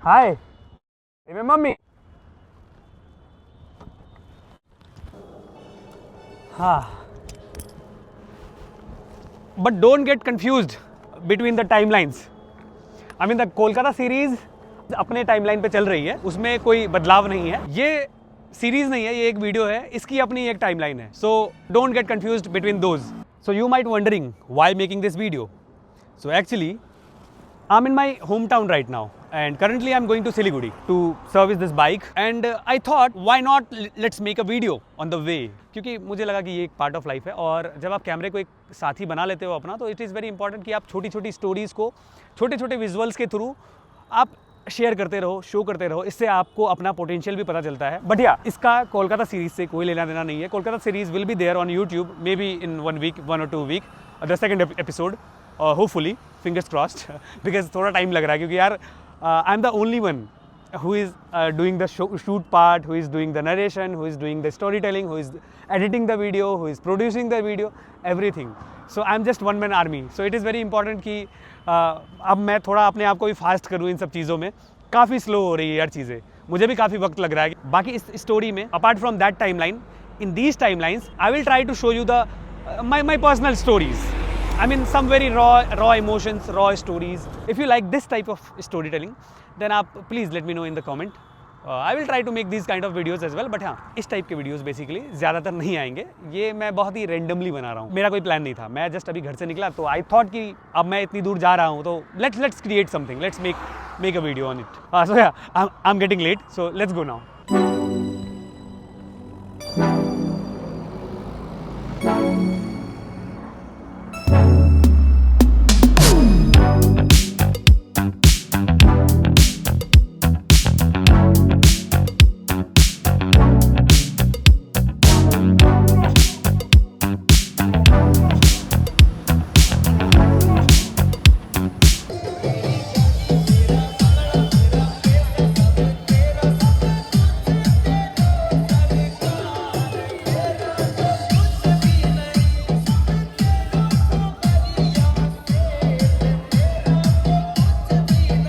Hi, remember me? But don't get confused between the timelines. I mean, the Kolkata series अपने timeline पे चल रही है, उसमें कोई बदलाव नहीं है. ये सीरीज नहीं है, ये एक वीडियो है, इसकी अपनी एक टाइमलाइन है. So don't get confused between those. So you might wondering why making this video. So actually, I'm in my hometown right now. And currently I'm going to Siliguri to service this bike and I thought why not let's make a video on the way क्योंकि मुझे लगा कि ये एक part of life है और जब आप कैमरे को एक साथी बना लेते हो अपना तो इट इज़ वेरी इंपॉर्टेंट कि आप छोटी छोटी स्टोरीज़ को छोटे छोटे विजुअल्स के थ्रू आप शेयर करते रहो, शो करते रहो. इससे आपको अपना पोटेंशियल भी पता चलता है. बट या इसका कोलकाता सीरीज से कोई लेना देना नहीं है. Kolkata series will be there on YouTube maybe in 1 or 2 week the second episode hopefully fingers crossed because थोड़ा टाइम लग रहा है क्योंकि यार I'm the only one who is doing the shoot part, who is doing the narration, who is doing the storytelling, who is editing the video, who is producing the video, everything. So I'm just one man army. So it is very important कि अब मैं थोड़ा अपने आप को भी fast करूँ इन सब चीज़ों में. काफ़ी स्लो हो रही है यार चीज़ें, मुझे भी काफ़ी वक्त लग रहा है. बाकी इस स्टोरी में apart from that timeline, in these timelines I will try to show you the my personal stories. I mean some very raw emotions, raw stories. If you like this type of storytelling, then please let me know in the comment. I will try to make these kind of videos as well. But हाँ, इस type के videos basically ज़्यादातर नहीं आएंगे. ये मैं बहुत ही randomly बना रहा हूँ. मेरा कोई प्लान नहीं था. मैं जस्ट अभी घर से निकला तो आई थॉट कि अब मैं इतनी दूर जा रहा हूँ तो let's create something. Let's make a video on it. So yeah I am getting late. So let's go now.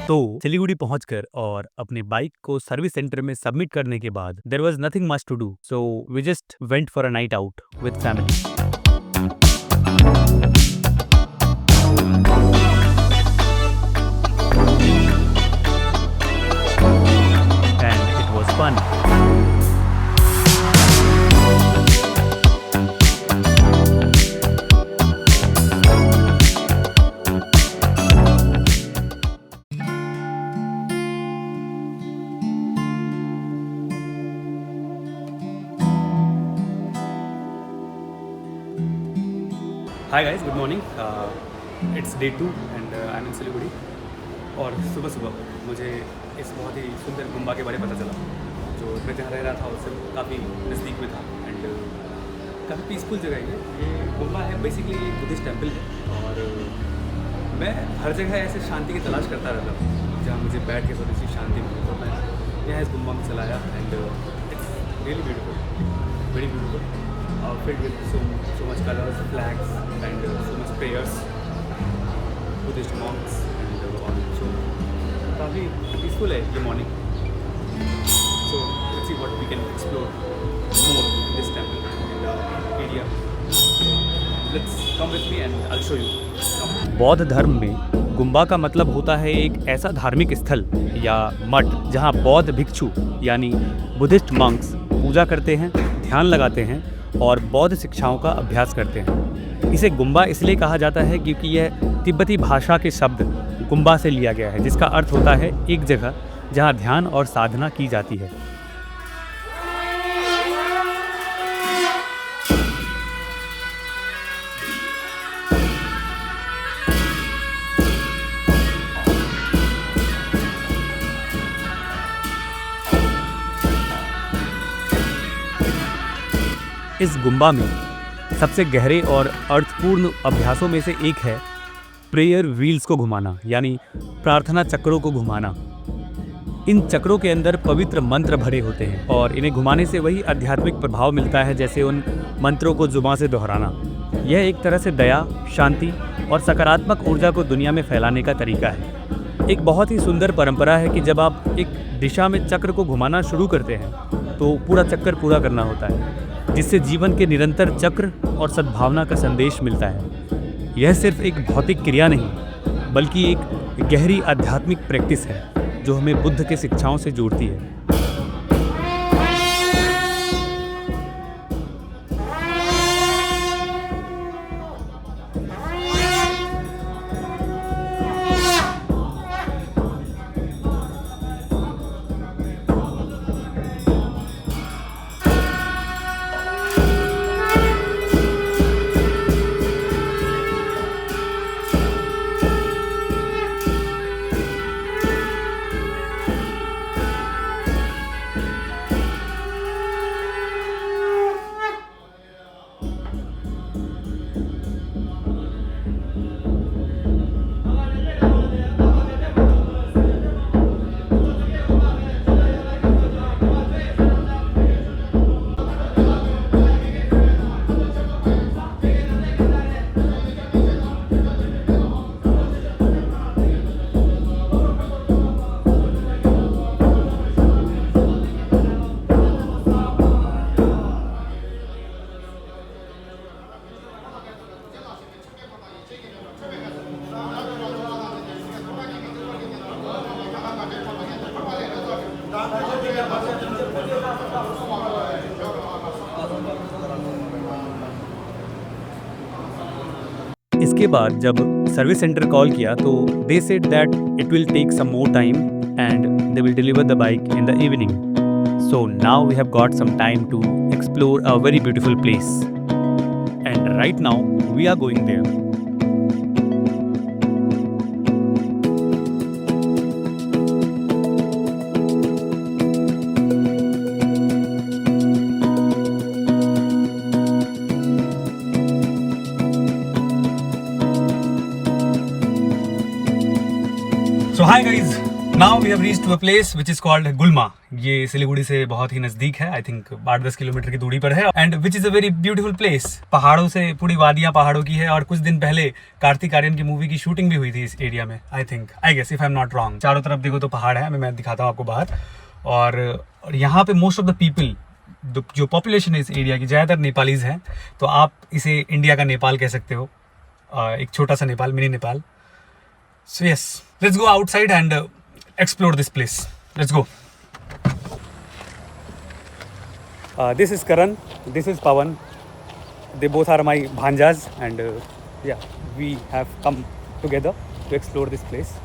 तो सिलीगुड़ी पहुंचकर और अपने बाइक को सर्विस सेंटर में सबमिट करने के बाद there was nothing much to do. So we just went for a night out with family. And it was fun. Hi guys, good morning. It's day 2 and I am in Siliguri. और सुबह सुबह मुझे इस बहुत ही सुंदर गुम्बा के बारे में पता चला जो मैं जहाँ रह रहा था उससे काफ़ी नज़दीक में था. एंड काफ़ी पीसफुल जगह है ये गुम्बा है. बेसिकली एक बुद्धिस्ट टेम्पल है और मैं हर जगह ऐसे शांति की तलाश करता रहता हूँ जहाँ मुझे बैठ के थोड़ी सी शांति मिले. तो मैं यहाँ इस गुम्बा में चला आया and it's really beautiful, very beautiful. Filled with so much colors, flags, and so much prayers, Buddhist monks, and all. So, काफ़ी peaceful है ये morning. So let's see what we can explore more in this temple in the area. Let's come with me and I'll show you. बौद्ध धर्म में गुम्बा का मतलब होता है एक ऐसा धार्मिक स्थल या मठ जहाँ बौद्ध भिक्षु यानी बुद्धिस्ट मंक्स पूजा करते हैं, ध्यान लगाते हैं और बौद्ध शिक्षाओं का अभ्यास करते हैं. इसे गुम्बा इसलिए कहा जाता है क्योंकि यह तिब्बती भाषा के शब्द गुम्बा से लिया गया है जिसका अर्थ होता है एक जगह जहां ध्यान और साधना की जाती है. इस गुम्बा में सबसे गहरे और अर्थपूर्ण अभ्यासों में से एक है प्रेयर व्हील्स को घुमाना यानी प्रार्थना चक्रों को घुमाना. इन चक्रों के अंदर पवित्र मंत्र भरे होते हैं और इन्हें घुमाने से वही आध्यात्मिक प्रभाव मिलता है जैसे उन मंत्रों को जुबान से दोहराना. यह एक तरह से दया, शांति और सकारात्मक ऊर्जा को दुनिया में फैलाने का तरीका है. एक बहुत ही सुंदर परंपरा है कि जब आप एक दिशा में चक्र को घुमाना शुरू करते हैं तो पूरा चक्कर पूरा करना होता है, जिससे जीवन के निरंतर चक्र और सद्भावना का संदेश मिलता है। यह सिर्फ एक भौतिक क्रिया नहीं बल्कि एक गहरी आध्यात्मिक प्रैक्टिस है जो हमें बुद्ध के शिक्षाओं से जोड़ती है। इसके बाद जब सर्विस सेंटर कॉल किया तो they said that it will take some more time and they will deliver the bike in the evening. So now we have got some time to explore a very beautiful place and right now we are going there. So hi guys, now we have reached to a place which is called गुलमा। ये सिलीगुड़ी से बहुत ही नजदीक है, I think 8-10 kilometre की दूरी पर है and which is a very beautiful place. पहाड़ों से पूरी वादियां पहाड़ों की है और कुछ दिन पहले कार्तिक आर्यन की मूवी की शूटिंग भी हुई थी इस एरिया में, I think, I guess if I am not wrong. चारों तरफ देखो तो पहाड़ है, मैं दिखाता हूँ आपको बाहर। और यहाँ पे मोस्ट ऑफ द पीपल, जो पॉपुलेशन है इस एरिया की, ज़्यादातर नेपालीज हैं। तो आप इसे इंडिया का नेपाल कह सकते हो, एक छोटा सा Nepal, mini Nepal. So yes, let's go outside and explore this place. Let's go. This is Karan, this is Pawan. They both are my bhanjas and yeah, we have come together to explore this place.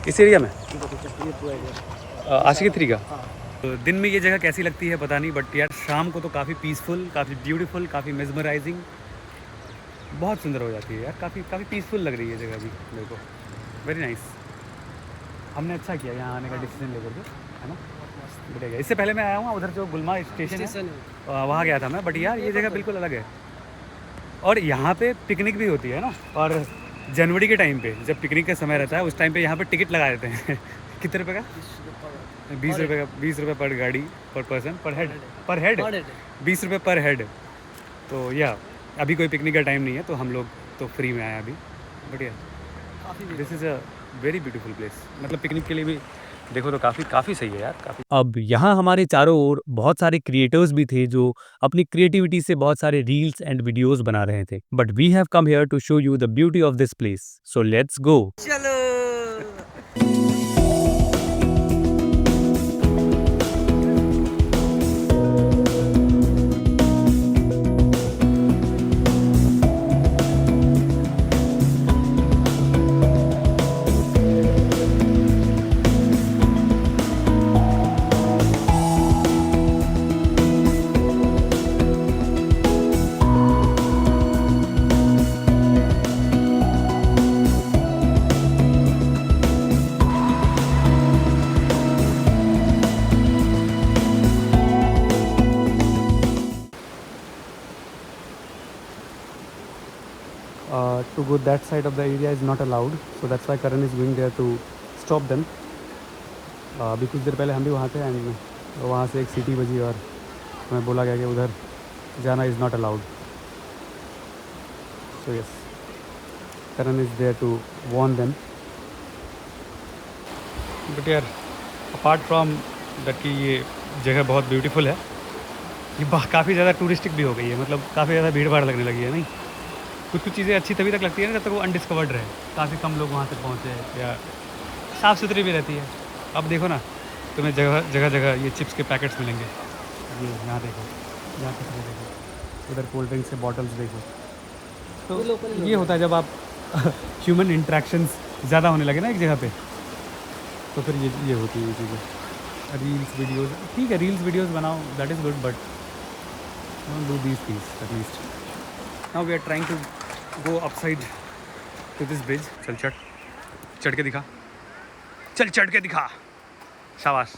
इस area में आशिकी 3 का। तो दिन में ये जगह कैसी लगती है पता नहीं, बट यार शाम को तो काफ़ी पीसफुल, काफ़ी ब्यूटीफुल, काफ़ी मेस्मराइजिंग, बहुत सुंदर हो जाती है यार। काफ़ी पीसफुल लग रही है जगह भी मेरे को, वेरी नाइस। हमने अच्छा किया यहाँ आने का डिसीजन लेकर के, है ना, बढ़िया। इससे पहले मैं आया हूँ उधर जो गुलमा स्टेशन है वहाँ गया था मैं, बट यार ये जगह बिल्कुल अलग है। और यहाँ पे पिकनिक भी होती है ना, और जनवरी के टाइम पे जब पिकनिक का समय रहता है उस टाइम पे यहाँ पे टिकट लगा देते हैं। कितने रुपये का? 20 रुपये का। 20 रुपये पर गाड़ी, पर पर्सन, पर हेड 20 रुपये पर हेड। तो या अभी कोई पिकनिक का टाइम नहीं है तो हम लोग तो फ्री में आए अभी, बढ़िया। This is a very beautiful place, मतलब पिकनिक के लिए भी देखो तो काफ़ी सही है यार, काफ़ी। अब यहाँ हमारे चारों ओर बहुत सारे क्रिएटर्स भी थे जो अपनी क्रिएटिविटी से बहुत सारे रील्स एंड वीडियोस बना रहे थे, but we have come here to show you the beauty of this place, so let's go. चलो। To go that side of the area is not allowed, so that's why Karan is going there to stop them. अभी कुछ देर पहले हम भी वहाँ थे and वहाँ से एक सीटी बजी और हमें बोला गया कि उधर जाना is not allowed. So yes, Karan is there to warn them. But यार apart from that कि ये जगह बहुत ब्यूटीफुल है, ये काफ़ी ज़्यादा टूरिस्टिक भी हो गई है, मतलब काफ़ी ज़्यादा भीड़ भाड़ लगने लगी है नहीं। कुछ चीज़ें अच्छी तभी तक लगती है ना जब तक वो अनडिस्कवर्ड रहे, काफ़ी कम लोग वहाँ तक पहुँचे या साफ़ सुथरी भी रहती है। अब देखो ना, तुम्हें जगह जगह ये चिप्स के पैकेट्स मिलेंगे, ये यहाँ देखो, यहाँ कचरे देखो, उधर कोल्ड ड्रिंक्स के बॉटल्स देखो। तो ये होता है जब आप ह्यूमन इंट्रैक्शंस ज़्यादा होने लगे ना एक जगह पे, तो फिर ये होती है ये चीज़ें। रील्स वीडियोज़ ठीक है, रील्स वीडियोज़ बनाओ, that is good, but don't do these things at least. Now we are trying to go upside to this bridge. चल चढ़ के दिखा, चल चढ़ के दिखा, शाबाश।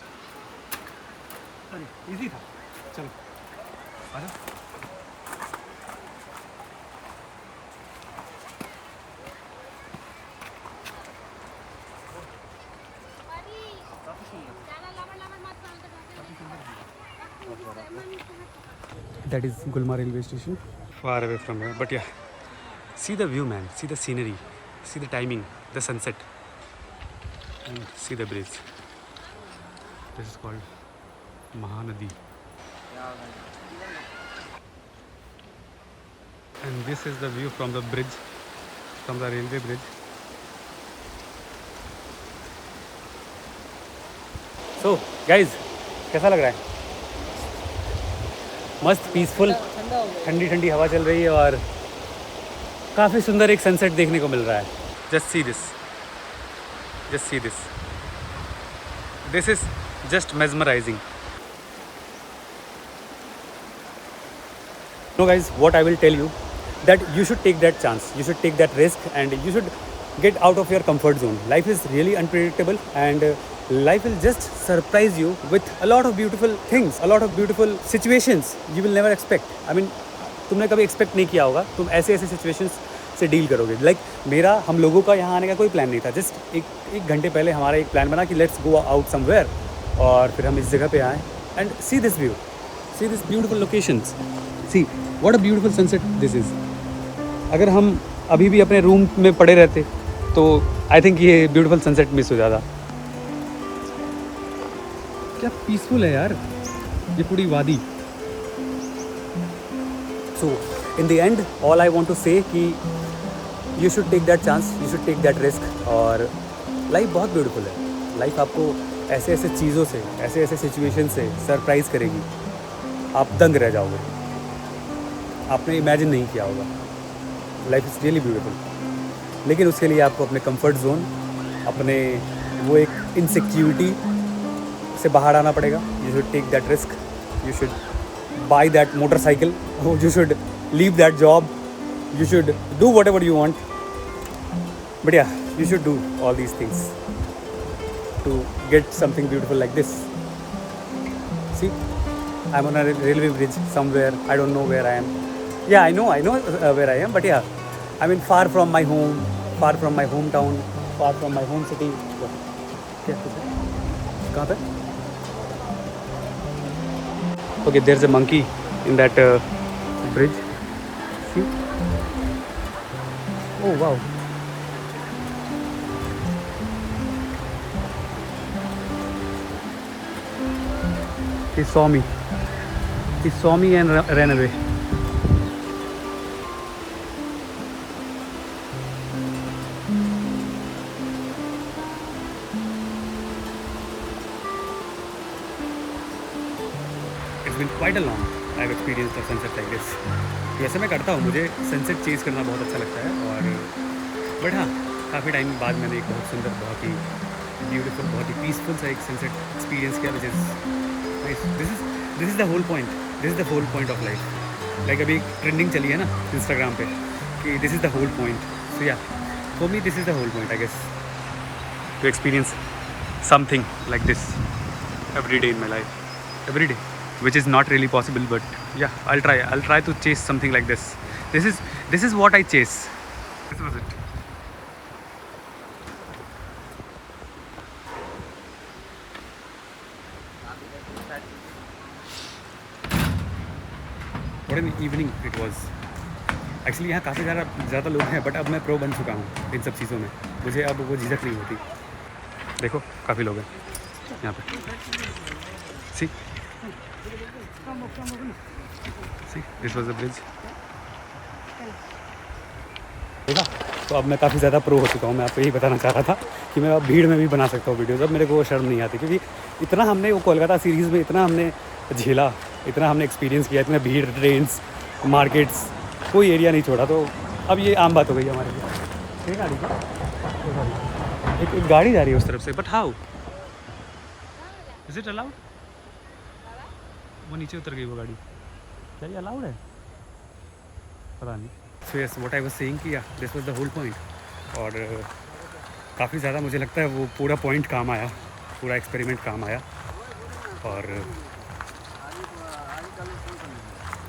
अरे इजी था, चलो आजा। That is Gulma railway station, far away from here, but yeah, see the view man, see the scenery, see the timing, the sunset, and see the bridge. This is called Mahanadi, and this is the view from the bridge, from the railway bridge. So guys, कैसा लग रहा है? मस्त peaceful, ठंडी ठंडी हवा चल रही है और काफ़ी सुंदर एक सनसेट देखने को मिल रहा है। Just see this, just see this, this is just mesmerizing. No guys, what I will tell you that you should take that chance, you should take that risk, and you should get out of your comfort zone. Life is really unpredictable, and life will just surprise you with a lot of beautiful things, a lot of beautiful situations you will never expect. I mean, तुमने कभी expect नहीं किया होगा, तुम ऐसे ऐसे situations से deal करोगे। मेरा हम लोगों का यहाँ आने का कोई प्लान नहीं था। जस्ट एक घंटे पहले हमारा एक प्लान बना कि लेट्स गो आउट समवेयर, और फिर हम इस जगह पे आए and see this view, see this beautiful locations, see what a beautiful sunset this is. अगर हम अभी भी अपने रूम में पड़े रहते तो आई थिंक ये ब्यूटीफुल सनसेट मिस हो जाता। क्या पीसफुल है यार ये पूरी वादी। So in the end all I want to say कि you should take that chance, you should take that risk. और लाइफ बहुत ब्यूटीफुल है। लाइफ आपको ऐसे ऐसे चीज़ों से, ऐसे ऐसे सिचुएशन से सरप्राइज़ करेगी, आप दंग रह जाओगे, आपने इमेजिन नहीं किया होगा। लाइफ इज़ रियली ब्यूटीफुल, लेकिन उसके लिए आपको अपने कंफर्ट जोन, अपने वो एक इनसिक्योरिटी से बाहर आना पड़ेगा। You should take that risk, you should buy that motorcycle, you should leave that job, you should do whatever you want, but yeah you should do all these things to get something beautiful like this. See, I am on a railway bridge somewhere, I don't know where I am. Yeah, I know where I am, but yeah, I mean far from my home, far from my hometown, far from my home city. क्या कहाँ पे? Okay, there's a monkey in that bridge. See? Oh wow. He saw me. He saw me and ran away. been quite a long I have experienced a sunset like this. वैसे मैं करता हूँ, मुझे sunset Chase करना बहुत अच्छा लगता है, और बट हाँ, काफ़ी टाइम बाद मैंने एक बहुत सुंदर, बहुत ही ब्यूटीफुल, बहुत ही पीसफुल सा एक सनसेट एक्सपीरियंस किया, which is nice. This is the whole point, this is the whole point of life. Like अभी एक ट्रेंडिंग चली है ना इंस्टाग्राम पे कि this is the whole point. So yeah, for me this is the whole point I guess, to experience something like this every day in my life, every day, which is not really possible, but yeah, I'll try to chase something like this. This is what I chase. This was it. What an evening it was. Actually यहाँ काफ़ी ज़्यादा लोग हैं, but अब मैं pro बन चुका हूँ इन सब चीज़ों में, मुझे अब वो झिझक नहीं होती। देखो काफ़ी लोग हैं यहाँ पे। See this was the bridge. देखा, तो अब मैं काफ़ी ज़्यादा प्रो हो चुका हूँ। मैं आपको यही बताना चाह रहा था कि मैं अब भीड़ में भी बना सकता हूँ वीडियोज़। अब मेरे को वो शर्म नहीं आती, क्योंकि इतना हमने वो कोलकाता सीरीज़ में इतना हमने झेला, इतना हमने एक्सपीरियंस किया, इतना भीड़, ट्रेन्स, मार्केट्स, कोई एरिया नहीं छोड़ा। तो अब ये आम बात हो गई हमारे लिए। गाड़ी एक गाड़ी जा रही है उस तरफ से, but how is it allowed? वो नीचे उतर गई वो गाड़ी, क्या ये अलाउड है? पता नहीं। So yes, what I was saying कि this was the whole point. और काफ़ी ज़्यादा मुझे लगता है वो पूरा पॉइंट काम आया, पूरा एक्सपेरिमेंट काम आया। और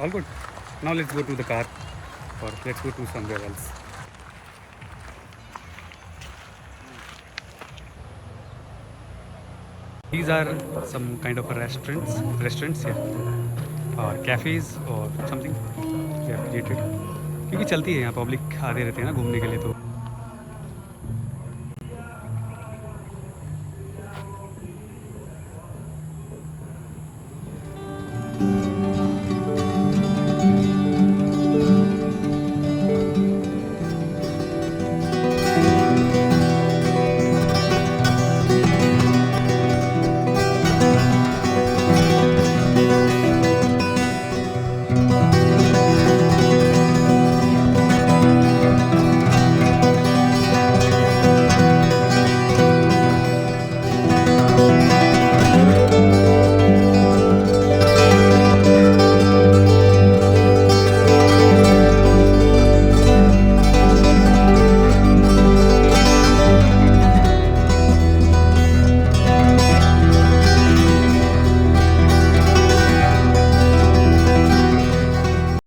all good, now let's go to the car और let's go to somewhere else. These are some kind of a restaurants yeah, or cafes or something they have created, क्योंकि चलती है यहाँ, पब्लिक आते रहते हैं ना घूमने के लिए, तो